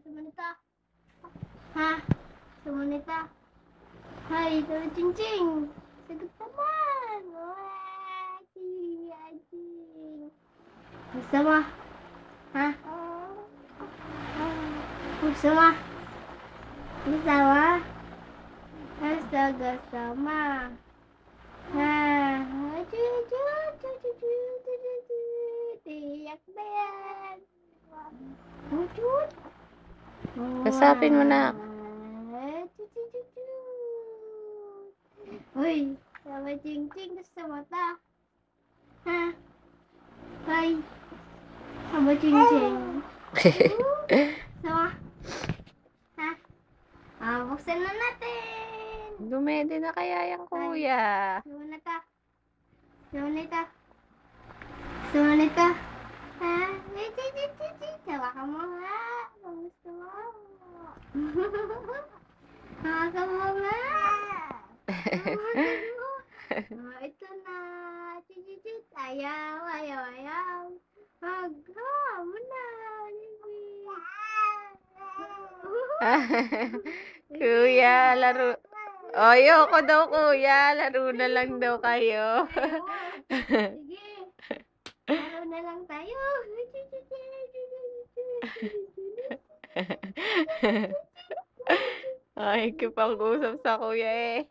Gusto mo nito? Ha? Gusto mo nito? Hay, ito na Ching-Ching. Sagot naman. Ching. Gusto mo? Ha? Gusto mo? Gusto mo? Gusto mo? Ha? Tiyak na yan. Kasapin mo na. Uy, sama Ching-Ching, gusto mo ta? Ha? Hoy, sama Ching-Ching. Gusto mo? Ha? Buksan na natin. Dumede na kaya yung kuya. Gusto mo na ta? Gusto mo na ta? Gusto mo na ta? Ha? Sawa ka mo nga. Kung gusto mo. Sawa ka mo nga. Ito na. Chichichit. Ayaw. Hawa mo na. Kuya, laro. Ayoko daw kuya. Laro na lang daw kayo. Sige. Laro na lang tayo. Ay, kipag-usap sa kuya eh.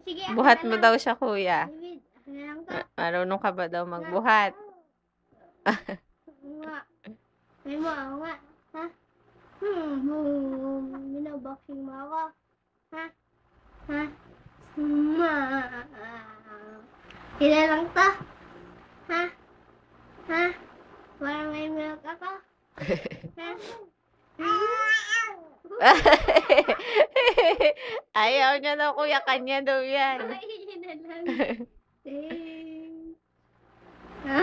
Sige, Buhat mo daw siya kuya. David, ako na lang to. Marunong ka ba daw magbuhat? Nga. May mo, ako nga. Ha? Binaboxing mo ako. Ha? Ha? Kailan lang to? Ha? Ha? Parang may milk ako. Ha? Ayaw niya daw kuya, kanya daw yan. Ay, na lang. Ha?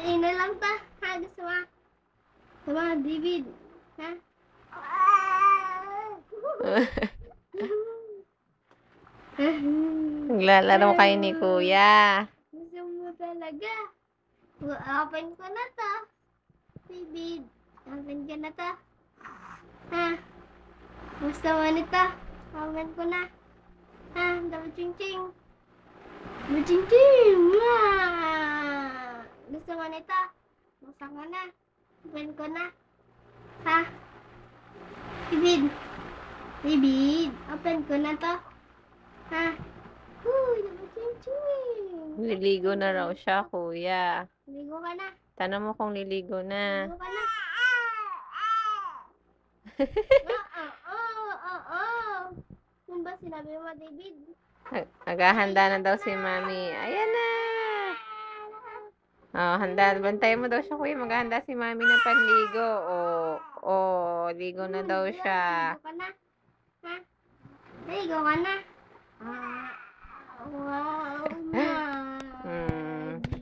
Ina lang ta. Ha? Gusto mo? Gusto mo, David? Ha? Naglalaro kayo ni kuya. Gusto mo talaga. Open ko na to. David, open ko na to. Ha? Gusto mo nito? Open ko na. Ha? Dapat Ching-Ching. Ching-Ching! Gusto mo nito? Buksan ko na. Open ko na. Ha? David, open ko na to. Ha? Dapat Ching-Ching. Liligo na raw siya kuya. Ligo ka na. Tanong mo kung liligo na. Ligo ka na. Ano ba sinabi mo, David? Naghahanda na daw si mami. Ayan na. Oh, handa. Bantayan mo daw siya kuya. Maghahanda si mami ng panligo. Ligo na daw siya. Ligo ka na. Ha? Ligo ka na. Wow, ma.